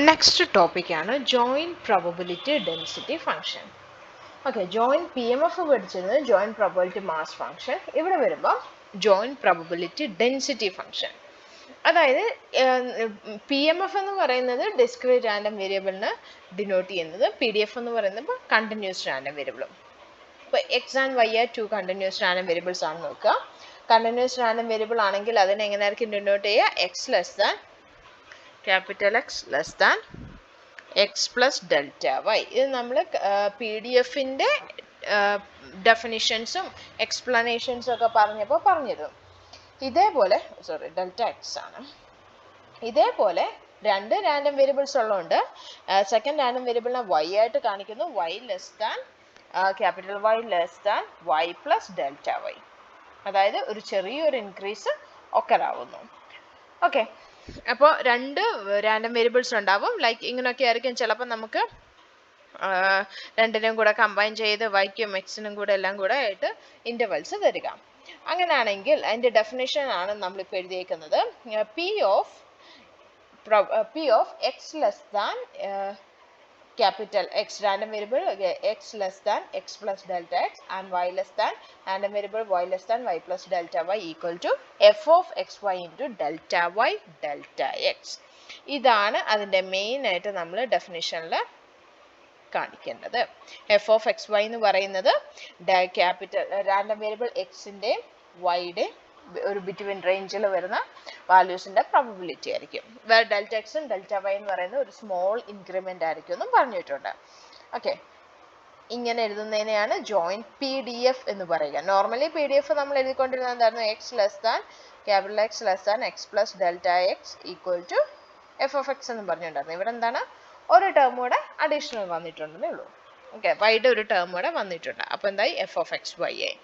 Next ടോപ്പിക്കാണ് joint probability density function. Okay, joint P M F പഠിച്ചിരുന്നത് joint probability mass function. ഇവിടെ വരുമ്പോൾ joint probability density function. അതായത് P M F എന്ന് പറയുന്നത് ഡിസ്ക്രീറ്റ് റാൻഡം വേരിയബിളിന് ഡിനോട്ട് ചെയ്യുന്നത്, പി ഡി എഫ് എന്ന് പറയുന്നത് കണ്ടിന്യൂസ് റാൻഡം വേരിയബിളും. ഇപ്പോൾ X and Y are two continuous random variables ആണ് നോക്കുക. കണ്ടിന്യൂസ് റാൻഡം വേരിയബിൾ ആണെങ്കിൽ അതിനെ എങ്ങനെയായിരിക്കും ഡിനോട്ട് ചെയ്യുക? X less than capital x less than x plus delta y. ഇത് നമ്മൾ പി ഡി എഫിൻ്റെ ഡെഫിനിഷൻസും എക്സ്പ്ലനേഷൻസും ഒക്കെ പറഞ്ഞപ്പോൾ പറഞ്ഞിരുന്നു. ഇതേപോലെ ഡെൽറ്റ എക്സ് ആണ്. ഇതേപോലെ രണ്ട് റാൻഡം വേരിയബിൾസ് ഉള്ളതുകൊണ്ട് സെക്കൻഡ് റാൻഡം വേരിയബിളിനെ വൈ ആയിട്ട് കാണിക്കുന്നു. Y less than capital y less than y plus delta y. അതായത് ഒരു ചെറിയൊരു ഇൻക്രീസ് ഒക്കറാവുന്നു. ഓക്കെ, അപ്പോൾ രണ്ട് റാൻഡം വേരിയബിൾസ് ഉണ്ടാവും. ലൈക്ക് ഇങ്ങനെയൊക്കെ ആയിരിക്കും. ചിലപ്പോൾ നമുക്ക് രണ്ടിനും കൂടെ കമ്പൈൻ ചെയ്ത് വൈക്കും എക്സിനും കൂടെ എല്ലാം കൂടെ ആയിട്ട് ഇൻ്റർവെൽസ് തരിക. അങ്ങനെയാണെങ്കിൽ അതിൻ്റെ ഡെഫിനേഷൻ ആണ് നമ്മളിപ്പോൾ എഴുതിയേക്കുന്നത്. P of X less than capital X random variable X less than X plus delta X and Y less than random variable Y less than Y plus delta Y equal to f of xy into delta y delta x. ഇതാണ് അതിൻ്റെ main ആയിട്ട് നമ്മൾ ഡെഫിനിഷനിൽ കാണിക്കേണ്ടത്. F of X y എന്ന് പറയുന്നത് capital random variable എക്സിൻ്റെ വൈയുടെ ഒരു ബിറ്റ്വീൻ റേഞ്ചിൽ വരുന്ന വാല്യൂസിൻ്റെ പ്രോബബിലിറ്റി ആയിരിക്കും. വേറെ ഡെൽറ്റ എക്സും ഡെൽറ്റ വൈ എന്ന് പറയുന്ന ഒരു സ്മോൾ ഇൻക്രിമെൻ്റ് ആയിരിക്കും എന്നും പറഞ്ഞിട്ടുണ്ട്. ഓക്കെ, ഇങ്ങനെ എഴുതുന്നതിനെയാണ് ജോയിൻറ്റ് പി ഡി എഫ് എന്ന് പറയുക. നോർമലി പി ഡി എഫ് നമ്മൾ എഴുതിക്കൊണ്ടിരുന്നത് എന്തായിരുന്നു? X less than capital x less than x plus delta x equal to f of x എന്ന് പറഞ്ഞിട്ടുണ്ടായിരുന്നു. ഇവിടെ എന്താണ്? ഒരു ടേം കൂടെ അഡീഷണൽ വന്നിട്ടുണ്ടെന്നേ ഉള്ളൂ. ഓക്കെ, വൈയുടെ ഒരു ടേം കൂടെ വന്നിട്ടുണ്ട്. അപ്പോൾ എന്തായി? എഫ് ഓഫ് എക്സ് വൈ ആയി.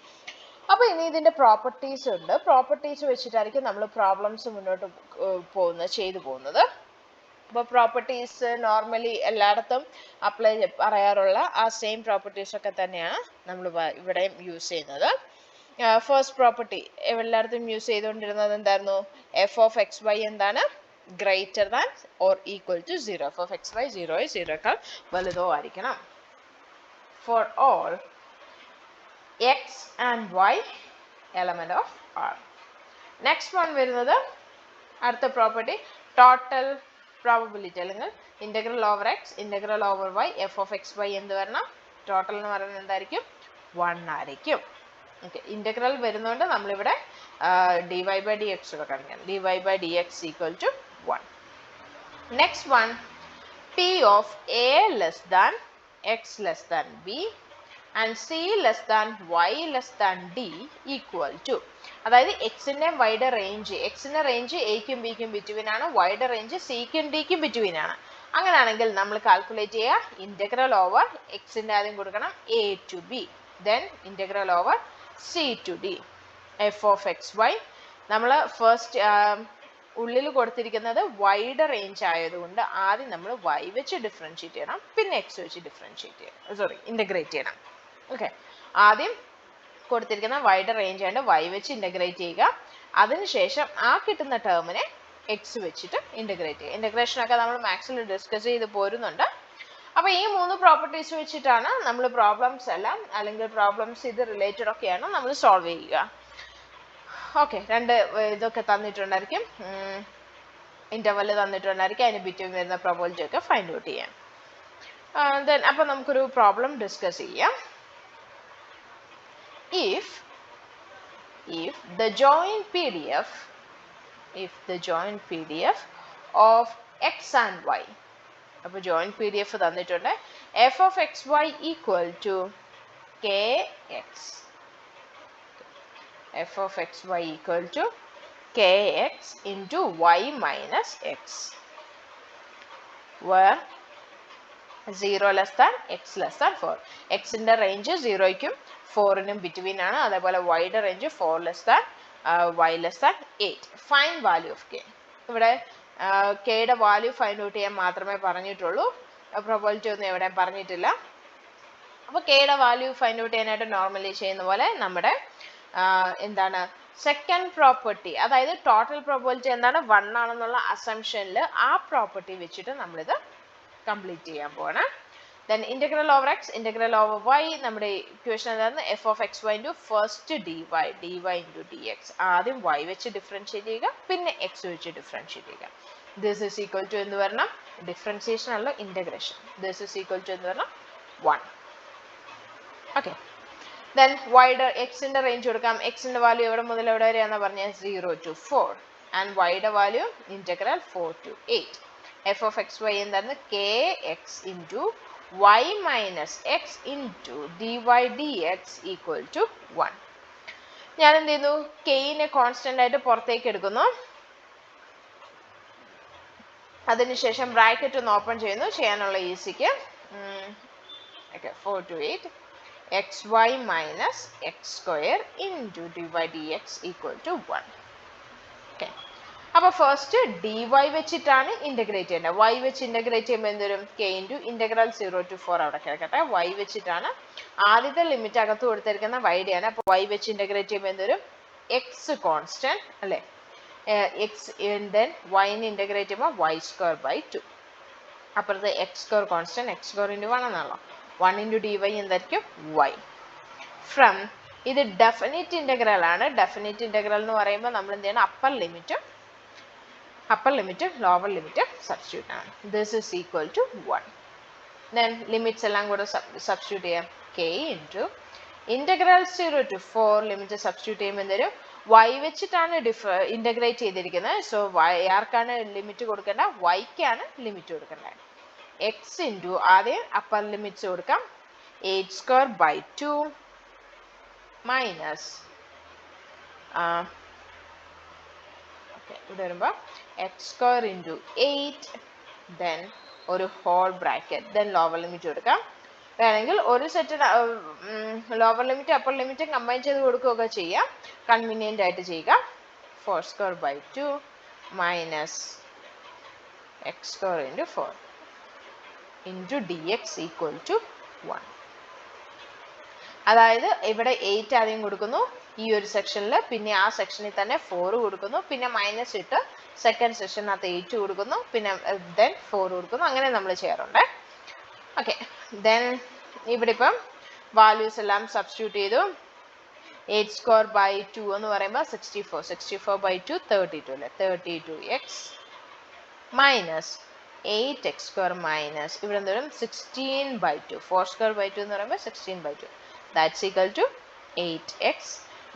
അപ്പോൾ ഇനി ഇതിൻ്റെ പ്രോപ്പർട്ടീസ് ഉണ്ട്. പ്രോപ്പർട്ടീസ് വെച്ചിട്ടായിരിക്കും നമ്മൾ പ്രോബ്ലംസ് മുന്നോട്ട് ചെയ്തു പോകുന്നത്. അപ്പോൾ പ്രോപ്പർട്ടീസ് നോർമലി എല്ലായിടത്തും അപ്ലൈ പറയാറുള്ള ആ സെയിം പ്രോപ്പർട്ടീസൊക്കെ തന്നെയാണ് നമ്മൾ ഇവിടെയും യൂസ് ചെയ്യുന്നത്. ഫസ്റ്റ് പ്രോപ്പർട്ടി എല്ലായിടത്തും യൂസ് ചെയ്തുകൊണ്ടിരുന്നത് എന്തായിരുന്നു? എഫ് ഓഫ് എക്സ് വൈ എന്താണ്? Greater than or equal to zero. F of X Y സീറോയേക്കാൾ വലുതോ ആയിരിക്കണം. For all x and y element of R. Next one വരുന്നത് അടുത്ത പ്രോപ്പർട്ടി ടോട്ടൽ പ്രോബബിലിറ്റി അല്ലെങ്കിൽ integral over x integral over y f of X y എന്ത് വരണം? Total എന്ന് പറയുന്നത് എന്തായിരിക്കും? 1 ആയിരിക്കും. ഓക്കെ, ഇൻ്റഗ്രൽ വരുന്നതുകൊണ്ട് നമ്മളിവിടെ d Y by D x ഒക്കെ കാണിക്കാം. D Y by D X equal to 1. Next one, P of a less than x less than b and c less than Y less than d equal to. അതായത് എക്സിൻ്റെയും വൈയുടെ range, എക്സിൻ്റെ range എയ്ക്കും ബിക്കും between ആണ്, വൈയുടെ range സിക്കും ഡിക്കും between ആണ്. അങ്ങനെയാണെങ്കിൽ നമ്മൾ calculate ചെയ്യുക ഇൻ്റഗ്രൽ ഓവർ എക്സിൻ്റെ ആദ്യം കൊടുക്കണം a to b, then integral over c to d. F of X y നമ്മൾ ഫസ്റ്റ് ഉള്ളിൽ കൊടുത്തിരിക്കുന്നത് വൈയുടെ റേഞ്ച് ആയതുകൊണ്ട് ആദ്യം നമ്മൾ വൈ വെച്ച് ഡിഫറൻഷ്യേറ്റ് ചെയ്യണം, പിന്നെ എക്സ് വെച്ച് ഡിഫറൻഷ്യേറ്റ് ചെയ്യണം, ഇൻ്റഗ്രേറ്റ് ചെയ്യണം. ഓക്കെ, ആദ്യം കൊടുത്തിരിക്കുന്ന വൈയുടെ റേഞ്ച് ആയിട്ട് വൈ വെച്ച് ഇൻ്റഗ്രേറ്റ് ചെയ്യുക. അതിനുശേഷം ആ കിട്ടുന്ന ടേമിനെ എക്സ് വെച്ചിട്ട് ഇൻ്റഗ്രേറ്റ് ചെയ്യുക. ഇൻ്റഗ്രേഷനൊക്കെ നമ്മൾ മാത്സിൽ ഡിസ്കസ് ചെയ്ത് പോരുന്നുണ്ട്. അപ്പോൾ ഈ 3 പ്രോപ്പർട്ടീസ് വെച്ചിട്ടാണ് നമ്മൾ പ്രോബ്ലംസ് എല്ലാം, അല്ലെങ്കിൽ പ്രോബ്ലംസ് ഇത് റിലേറ്റഡ് ഒക്കെയാണ് നമ്മൾ സോൾവ് ചെയ്യുക. ഓക്കെ, രണ്ട് ഇതൊക്കെ തന്നിട്ടുണ്ടായിരിക്കും, ഇൻ്റർവെൽ തന്നിട്ടുണ്ടായിരിക്കും, അതിന് ബിറ്റ്വീൻ വരുന്ന പ്രോബബിലിറ്റി ഒക്കെ ഫൈൻഡ് ഔട്ട് ചെയ്യാം. ദെൻ അപ്പോൾ നമുക്കൊരു പ്രോബ്ലം ഡിസ്കസ് ചെയ്യാം. If the joint PDF of x and y, അപ്പോൾ joint PDF തന്നിട്ടുണ്ട്. f of xy equal to kx, f of xy equal to kx into y minus x, where 0 less than x less than 4. എക്സിൻ്റെ range 0യ്ക്കും 4നും between ആണ്. അതേപോലെ വൈയുടെ range 4 less than Y less than 8. Fine value of K. ഇവിടെ കെയുടെ value find out ചെയ്യാൻ മാത്രമേ പറഞ്ഞിട്ടുള്ളൂ, probability ഒന്നും എവിടെയും പറഞ്ഞിട്ടില്ല. അപ്പോൾ കെയുടെ വാല്യൂ ഫൈൻഡ് ഔട്ട് ചെയ്യാനായിട്ട് നോർമലി ചെയ്യുന്ന പോലെ നമ്മുടെ എന്താണ് സെക്കൻഡ് പ്രോപ്പർട്ടി, അതായത് ടോട്ടൽ പ്രോബബിലിറ്റി എന്താണ് 1 ആണെന്നുള്ള അസംഷനിൽ ആ പ്രോപ്പർട്ടി വെച്ചിട്ട് നമ്മളിത് കംപ്ലീറ്റ് ചെയ്യാൻ പോവാണ്. Then integral over x, integral over y, നമ്മുടെ ഇക്വേഷൻ എന്താണ് f of x y into first dy into dx. ആദ്യം y വെച്ച് ഡിഫറൻഷിയേറ്റ് ചെയ്യുക, പിന്നെ x വെച്ച് ഡിഫറൻഷിയേറ്റ് ചെയ്യുക. This is equal to എന്ന് പറഞ്ഞാൽ ഡിഫറൻഷിയേഷൻ അല്ല integration. This is equal to എന്ന് പറഞ്ഞാൽ 1. Okay. Then y യുടെ x ന്റെ റേഞ്ച് കൊടുക്കാം. x ന്റെ വാല്യൂ എവിടെ മുതൽ എവിടെ വരെയാണെന്ന് പറഞ്ഞാൽ 0 to 4 and y യുടെ value integral 4 to 8. f of x y എന്താണ് kx into y minus x into dy dx equal to 1. ഞാൻ എന്ത് ചെയ്യുന്നു, k നെ കോൺസ്റ്റന്റ് ആയിട്ട് പുറത്തേക്ക് എടുക്കുന്നു, അതിനുശേഷം ബ്രാക്കറ്റ് ഒന്ന് ഓപ്പൺ ചെയ്യുന്നു ചെയ്യാനുള്ള ഈസിക്ക്. 4 to 8 xy minus x square into dy dx equal to 1. Okay. അപ്പോൾ ഫസ്റ്റ് dy വെച്ചിട്ടാണ് ഇൻ്റഗ്രേറ്റ് ചെയ്യേണ്ടത്. y വെച്ച് ഇൻ്റഗ്രേറ്റ് ചെയ്യുമ്പോൾ എന്തൊരു k ഇൻറ്റു ഇൻ്റഗ്രൽ 0 to 4 അവിടെ കിടക്കട്ടെ. y വെച്ചിട്ടാണ് ആദ്യത്തെ ലിമിറ്റ് അകത്ത് കൊടുത്തിരിക്കുന്ന y ടെയാണ്. അപ്പോൾ y വെച്ച് ഇൻ്റഗ്രേറ്റ് ചെയ്യുമ്പോൾ എന്തൊരു x കോൺസ്റ്റന്റ് അല്ലേ, x ദെൻ y-നെ ഇൻ്റഗ്രേറ്റ് ചെയ്യുമ്പോൾ y സ്ക്വയർ ബൈ 2. അപ്പുറത്ത് x square constant x square into 1 എന്നാണല്ലോ. 1 ഇൻറ്റു dy എന്തായിരിക്കും y. ഫ്രം ഇത് ഡെഫിനിറ്റ് ഇൻ്റഗ്രൽ ആണ്. ഡെഫിനിറ്റ് ഇൻ്റഗ്രൽ എന്ന് പറയുമ്പോൾ നമ്മൾ എന്ത് ചെയ്യണം, upper limit lower limit substitute ആണ്. This is equal to 1. Then limits എല്ലാം കൂടെ സബ്സ്റ്റിറ്റ്യൂട്ട് ചെയ്യാം. k into integral 0 to 4 limit substitute ചെയ്യുമ്പോൾ എന്തൊരു y വെച്ചിട്ടാണ് ഇൻ്റഗ്രേറ്റ് ചെയ്തിരിക്കുന്നത്. സോ ആർക്കാണ് ലിമിറ്റ് കൊടുക്കേണ്ടത്, y-ക്കാണ് ലിമിറ്റ് കൊടുക്കേണ്ടത്. x ഇൻറ്റു ആദ്യം അപ്പർ ലിമിറ്റ്സ് കൊടുക്കാം 8 സ്ക്വയർ ബൈ 2 മൈനസ് ഇവിടെ വരുമ്പോൾ എക്സ് സ്ക്വയർ ഇൻറ്റു 8 ദെൻ ഒരു whole bracket then lower limit കൊടുക്കാം. വേണമെങ്കിൽ ഒരു set lower limit upper limit combine ചെയ്ത് കൊടുക്കുകയൊക്കെ ചെയ്യാം, കൺവീനിയൻ്റ് ആയിട്ട് ചെയ്യുക. 4 square by 2 minus x square into 4 into D X equal to 1. അതായത് ഇവിടെ 8 ആദ്യം കൊടുക്കുന്നു ഈ ഒരു സെക്ഷനിൽ, പിന്നെ ആ സെക്ഷനിൽ തന്നെ 4 കൊടുക്കുന്നു, പിന്നെ മൈനസ് ഇട്ട് സെക്കൻഡ് സെക്ഷനകത്ത് 8 കൊടുക്കുന്നു, പിന്നെ ദെൻ 4 കൊടുക്കുന്നു. അങ്ങനെ നമ്മൾ ചെയ്യാറുണ്ട്. ഓക്കെ, ദെൻ ഇവിടെ ഇപ്പം വാല്യൂസ് എല്ലാം സബ്സ്റ്റിറ്റ്യൂട്ട് ചെയ്തു. 8 സ്ക്വയർ ബൈ 2 എന്ന് പറയുമ്പോൾ 64 ബൈ 2 32 അല്ലേ, 32x minus 8x square minus ഇവിടെ എന്തോരും 16 ബൈ 2. 4 സ്ക്വയർ ബൈ 2 എന്ന് പറയുമ്പോൾ 16 by 2 that's equal to 8x.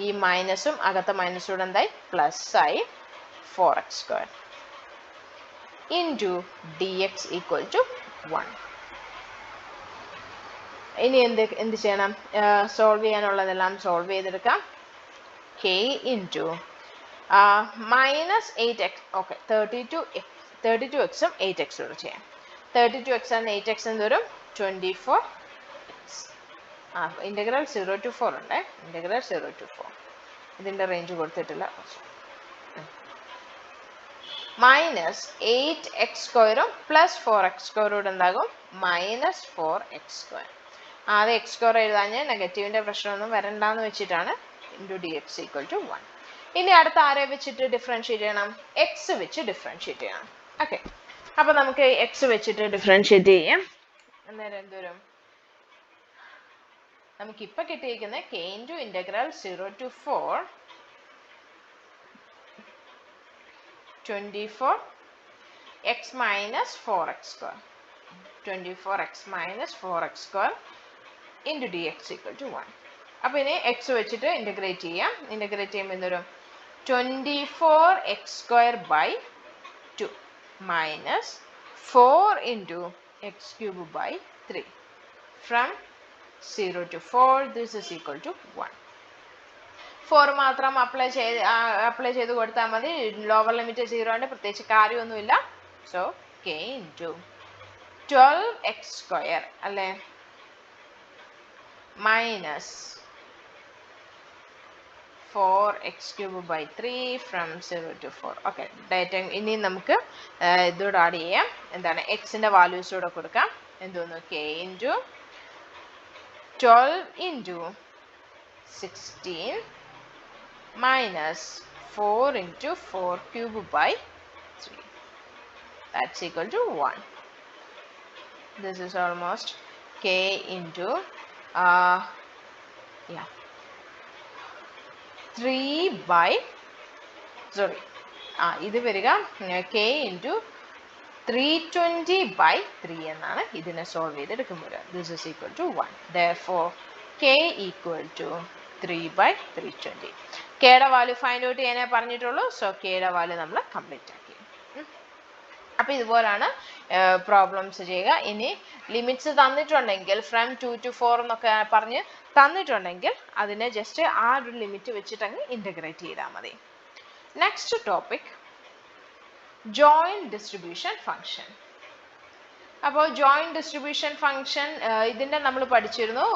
ഈ മൈനസും അകത്തെ മൈനസൂടെ എന്തായി പ്ലസ് ആയി 4x square into D X equal to 1. ഇനി എന്ത് ചെയ്യണം, സോൾവ് ചെയ്യാനുള്ളതെല്ലാം സോൾവ് ചെയ്തെടുക്കാം. k into minus 8x. Okay, 32xും 8xോട് ചെയ്യാം. 32x ആൻഡ് 8x എന്തോരും 24x. ഇൻ്റഗ്രൽ 0 to 4 ഉണ്ട്, ഇൻ്റഗ്രൽ 0 to 4 ഇതിൻ്റെ റേഞ്ച് കൊടുത്തിട്ടില്ല. മൈനസ് 8x സ്ക്വയറും പ്ലസ് 4x സ്ക്വയറോട് എന്താകും മൈനസ് 4x സ്ക്വയർ. ആദ്യം എക്സ് സ്ക്വയർ എഴുതാഞ്ഞ് നെഗറ്റീവിൻ്റെ പ്രശ്നമൊന്നും വരണ്ടെന്ന് വെച്ചിട്ടാണ് into D X equal to 1. ഇനി അടുത്ത ആരെ വെച്ചിട്ട് ഡിഫറൻഷിയേറ്റ് ചെയ്യണം, എക്സ് വെച്ച് ഡിഫറൻഷിയേറ്റ് ചെയ്യണം. ഓക്കെ, അപ്പോൾ നമുക്ക് എക്സ് വെച്ചിട്ട് ഡിഫറൻഷിയേറ്റ് ചെയ്യാം. അന്നേരം എന്തോരും നമുക്കിപ്പോൾ കിട്ടിയിരിക്കുന്നത് k into integral 0 to 4 24x minus 4x square 24x minus 4x square into D X equal to 1. അപ്പോൾ ഇനി എക്സ് വെച്ചിട്ട് ഇൻ്റഗ്രേറ്റ് ചെയ്യാം. ഇൻ്റഗ്രേറ്റ് ചെയ്യുമ്പോൾ എന്തോരും 24x square by 2 minus 4 into x cube by 3 from 0 to 4 this is equal to 1. 4 മാത്രം apply ചെയ്ത് കൊടുത്താൽ മതി. ലോവർ ലിമിറ്റ് 0 ആണ്, പ്രത്യേകിച്ച് കാര്യമൊന്നുമില്ല. So k into 12x square അല്ലേ minus 4x cube by 3 from 0 to 4. Okay, data ഇനി നമുക്ക് ഇതോടെ ആഡ് ചെയ്യാം. എന്താണ് എക്സിൻ്റെ വാല്യൂസ് കൂടെ കൊടുക്കാം. എന്തോന്നു k into 12 into 16 minus 4 into 4 cube by 3. That's equal to 1. This is almost k into 3 by ഇത് വരിക k into 320 by 3 എന്നാണ് ഇതിനെ സോൾവ് ചെയ്തെടുക്കുമ്പോൾ. This is equal to 1. Therefore k equal to 3 by 320. കെയുടെ വാല്യൂ ഫൈൻഡ് ഔട്ട് ചെയ്യാനേ പറഞ്ഞിട്ടുള്ളൂ. So കെയുടെ value നമ്മൾ കംപ്ലീറ്റ് ആക്കി. അപ്പോൾ ഇതുപോലാണ് പ്രോബ്ലംസ് ചെയ്യുക. ഇനി ലിമിറ്റ്സ് തന്നിട്ടുണ്ടെങ്കിൽ ഫ്രം 2 to 4 എന്നൊക്കെ പറഞ്ഞ് തന്നിട്ടുണ്ടെങ്കിൽ അതിനെ ജസ്റ്റ് ആ ഒരു ലിമിറ്റ് വെച്ചിട്ടങ്ങ് ഇൻ്റഗ്രേറ്റ് ചെയ്താൽ മതി. Next topic joint distribution function. അപ്പോൾ ജോയിന്റ് ഡിസ്ട്രിബ്യൂഷൻ ഫംഗ്ഷൻ ഇതിൻ്റെ നമ്മൾ പഠിച്ചിരുന്നു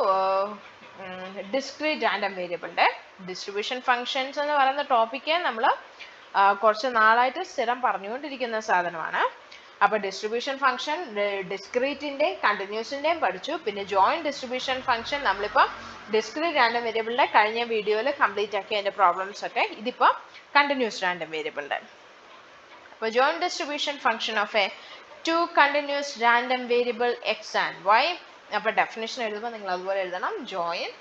ഡിസ്ക്രീറ്റ് റാൻഡം വേരിയബിളിൻ്റെ ഡിസ്ട്രിബ്യൂഷൻ ഫംഗ്ഷൻസ് എന്ന് പറയുന്ന ടോപ്പിക്ക് നമ്മൾ കുറച്ച് നാളായിട്ട് സ്ഥിരം പറഞ്ഞുകൊണ്ടിരിക്കുന്ന സാധനമാണ്. അപ്പോൾ ഡിസ്ട്രിബ്യൂഷൻ ഫംഗ്ഷൻ ഡിസ്ക്രീറ്റിൻ്റെയും കണ്ടിന്യൂസിൻ്റെയും പഠിച്ചു. പിന്നെ ജോയിന്റ് ഡിസ്ട്രിബ്യൂഷൻ ഫംഗ്ഷൻ നമ്മളിപ്പോൾ ഡിസ്ക്രീറ്റ് റാൻഡം വേരിയബിളിൻ്റെ കഴിഞ്ഞ വീഡിയോയിൽ കംപ്ലീറ്റ് ആക്കിയ അതിൻ്റെ പ്രോബ്ലംസ് ഒക്കെ ഇതിപ്പോൾ കണ്ടിന്യൂസ് റാൻഡം വേരിയബിളിൻ്റെ. അപ്പോൾ joint distribution function of A 2 continuous random variable x and y. അപ്പോൾ ഡെഫിനിഷൻ എഴുതുമ്പോൾ നിങ്ങൾ അതുപോലെ എഴുതണം. Joint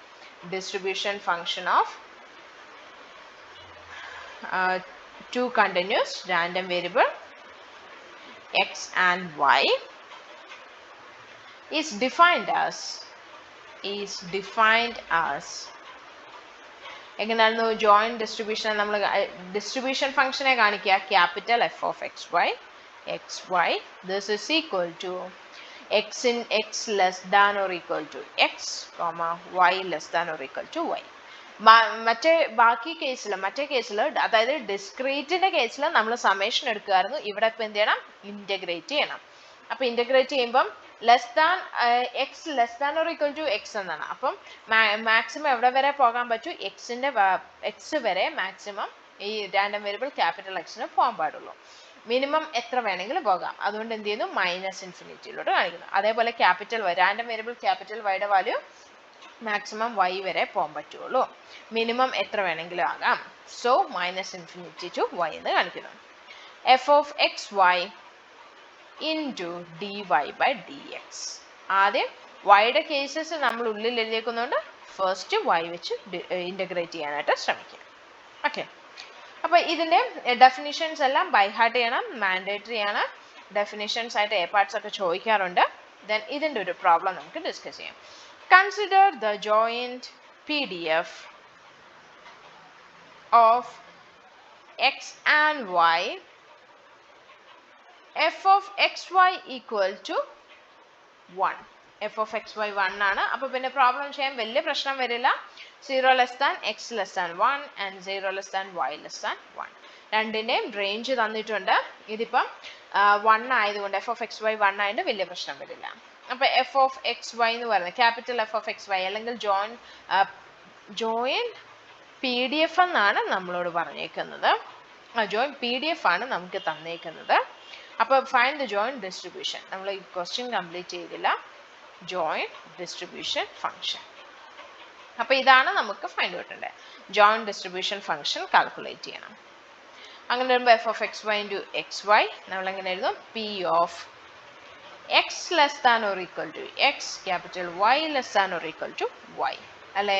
distribution function of 2 continuous random variable x and y is defined as എങ്ങനെയായിരുന്നു ജോയിന്റ് ഡിസ്ട്രിബ്യൂഷൻ നമ്മൾ ഡിസ്ട്രിബ്യൂഷൻ ഫംഗ്ഷനെ കാണിക്കുക capital f of xy xy. This is equal to x in x less than or equal to x, y less than or equal to y. മറ്റേ കേസിൽ അതായത് ഡിസ്ക്രീറ്റിന്റെ കേസിൽ നമ്മൾ summation എടുക്കുമായിരുന്നു. ഇവിടെ ഇപ്പം എന്ത് ചെയ്യണം? ഇൻ്റഗ്രേറ്റ് ചെയ്യണം. അപ്പം ഇൻ്റഗ്രേറ്റ് ചെയ്യുമ്പം x less than or equal to x എന്നാണ്. അപ്പം മാക്സിമം എവിടെ വരെ പോകാൻ പറ്റും? എക്സ് വരെ മാക്സിമം ഈ റാൻഡം വേരിയബിൾ ക്യാപിറ്റൽ എക്സിന് പോകാൻ പാടുള്ളൂ. മിനിമം എത്ര വേണമെങ്കിലും പോകാം. അതുകൊണ്ട് എന്ത് ചെയ്യുന്നു? മൈനസ് ഇൻഫിനിറ്റിയിലോട്ട് കാണിക്കുന്നു. അതേപോലെ capital Y random variable capital വൈയുടെ വാല്യൂ മാക്സിമം വൈ വരെ പോകാൻ പറ്റുള്ളൂ. മിനിമം എത്ര വേണമെങ്കിലും ആകാം. So minus infinity to Y എന്ന് കാണിക്കുന്നു. F of X Y into D Y by D X. ആദ്യം വൈയുടെ കേസസ് നമ്മൾ ഉള്ളിൽ എഴുതിയേക്കുന്നതുകൊണ്ട് ഫസ്റ്റ് വൈ വെച്ച് ഇൻ്റഗ്രേറ്റ് ചെയ്യാനായിട്ട് ശ്രമിക്കുക. ഓക്കെ, അപ്പോൾ ഇതിൻ്റെ ഡെഫിനിഷൻസ് എല്ലാം ബൈ ഹാർട്ട് ചെയ്യണം. മാൻഡേറ്ററി ആണ്. ഡെഫിനിഷൻസ് ആയിട്ട് എ പാർട്സ് ഒക്കെ ചോദിക്കാറുണ്ട്. ദെൻ ഇതിൻ്റെ ഒരു പ്രോബ്ലം നമുക്ക് ഡിസ്കസ് ചെയ്യാം. Consider the joint PDF of x and y. F of xy equal to 1. F of xy 1 ആണ്. അപ്പോൾ പിന്നെ പ്രോബ്ലം ചെയ്യാൻ വലിയ പ്രശ്നം വരില്ല. 0 less than x less than 1 and 0 less than y less than 1. രണ്ടിൻ്റെയും റേഞ്ച് തന്നിട്ടുണ്ട്. ഇതിപ്പം 1 ആയതുകൊണ്ട് എഫ് ഓഫ് എക്സ് വൈ 1 ആയതുകൊണ്ട് വലിയ പ്രശ്നം വരില്ല. അപ്പോൾ എഫ് ഓഫ് എക്സ് വൈ എന്ന് പറയുന്നത് capital F of X y അല്ലെങ്കിൽ ജോയിന്റ് പി ഡി എഫ് എന്നാണ് നമ്മളോട് പറഞ്ഞേക്കുന്നത്. ജോയിന്റ് പി ഡി എഫ് ആണ് നമുക്ക് തന്നേക്കുന്നത്. അപ്പോൾ ഫൈൻഡ് ദ ജോയിന്റ് ഡിസ്ട്രിബ്യൂഷൻ. നമ്മൾ ഈ ക്വസ്റ്റ്യൻ കംപ്ലീറ്റ് ചെയ്തില്ല. Joint distribution function. അപ്പോൾ ഇതാണ് നമുക്ക് ഫൈൻഡ് ഔട്ട് ചെയ്യേണ്ടത്. ജോയിന്റ് ഡിസ്ട്രിബ്യൂഷൻ ഫംഗ്ഷൻ കാൽക്കുലേറ്റ് ചെയ്യണം. അങ്ങനെ വരുമ്പോൾ f of X Y into x y നമ്മൾ എങ്ങനെ എഴുതും? P of x less than or equal to x, capital Y less than or equal to y. അല്ലേ?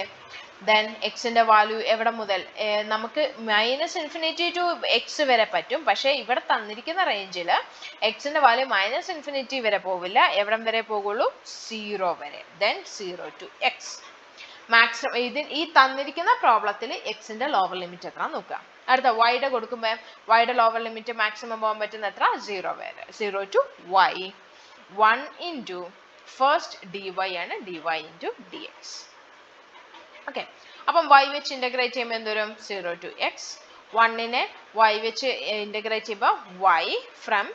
ദെൻ എക്സിൻ്റെ value എവിടെ മുതൽ? നമുക്ക് മൈനസ് ഇൻഫിനിറ്റി ടു എക്സ് വരെ പറ്റും. പക്ഷേ ഇവിടെ തന്നിരിക്കുന്ന റേഞ്ചിൽ എക്സിൻ്റെ വാല്യൂ മൈനസ് ഇൻഫിനിറ്റി വരെ പോവില്ല. എവിടം വരെ പോകുള്ളൂ? 0 വരെ. Then 0 to x. മാക്സിമം ഈ തന്നിരിക്കുന്ന പ്രോബ്ലത്തിൽ എക്സിൻ്റെ ലോവർ ലിമിറ്റ് എത്ര നോക്കുക. അടുത്ത വൈയുടെ കൊടുക്കുമ്പോൾ വൈയുടെ ലോവർ ലിമിറ്റ് മാക്സിമം പോകാൻ പറ്റുന്ന എത്ര? 0 വരെ. 0 to y. 1 into first dy ആണ് dy into dx. ഓക്കെ, അപ്പം y വെച്ച് ഇൻ്റഗ്രേറ്റ് ചെയ്യുമ്പോൾ എന്തോരും? 0 to x. 1നെ y വെച്ച് ഇൻ്റഗ്രേറ്റ് ചെയ്യുമ്പോൾ y ഫ്രം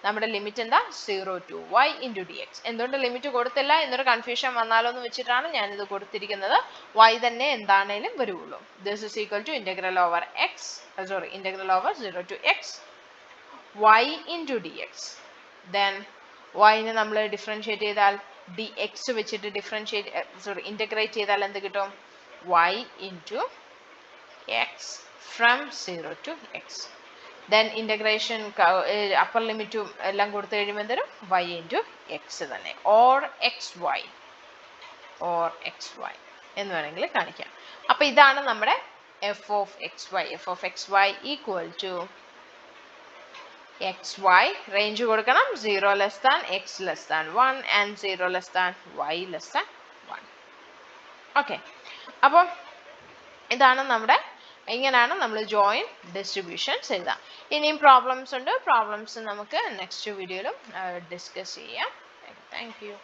നമ്മുടെ ലിമിറ്റ് എന്താ? 0 to y into dx. എന്തുകൊണ്ട് ലിമിറ്റ് കൊടുത്തില്ല എന്നൊരു കൺഫ്യൂഷൻ വന്നാലോ എന്ന് വെച്ചിട്ടാണ് ഞാനിത് കൊടുത്തിരിക്കുന്നത്. y തന്നെ എന്താണേലും വരുള്ളൂ. This is equal to integral over integral over 0 to x y into dx. Then y-നെ നമ്മൾ ഡിഫറൻഷിയേറ്റ് ചെയ്താൽ dx വെച്ചിട്ട് ഇൻ്റഗ്രേറ്റ് ചെയ്താൽ എന്ത് കിട്ടും? y into x from 0 to x. Then integration upper limit to എല്ലാം കൊടുത്തു കഴിയുമ്പോൾ എന്തരും y into x തന്നെ or xy എന്ന് വേണമെങ്കിൽ കാണിക്കാം. അപ്പോൾ ഇതാണ് നമ്മുടെ f of xy. f of xy equal to xy range കൊടുക്കണം 0 less than x less than 1 and 0 less than y less than 1. Okay, അപ്പോൾ ഇതാണ് നമ്മുടെ ഇങ്ങനെയാണ് നമ്മൾ ജോയിൻ ഡിസ്ട്രിബ്യൂഷൻസ് എഴുതുക. ഇനിയും പ്രോബ്ലംസ് ഉണ്ട്, പ്രോബ്ലംസ് നമുക്ക് നെക്സ്റ്റ് വീഡിയോയിലും ഡിസ്കസ് ചെയ്യാം. Thank you.